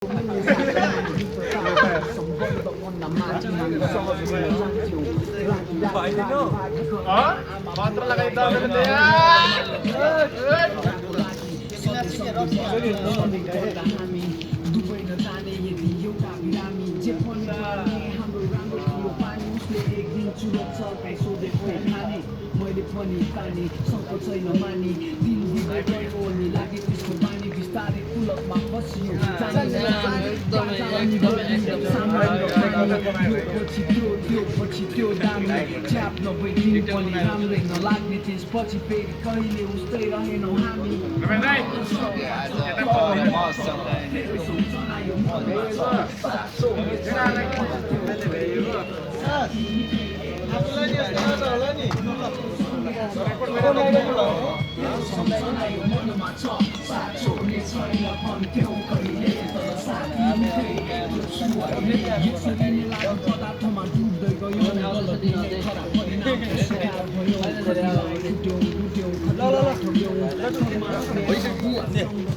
Kontrol kayo daw ng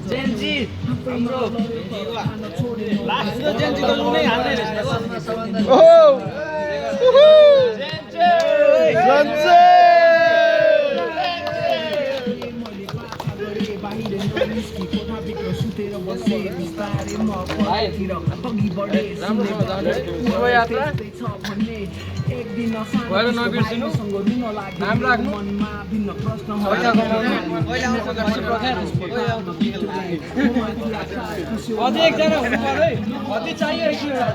Genji, bro. Last Genji to lune हाल्ने रहेछ। Oh! Genji! गएर नबिर्सिनु नाम राख्नु अझै एकजना हुनु पर्यो है अझै चाहियो एकजना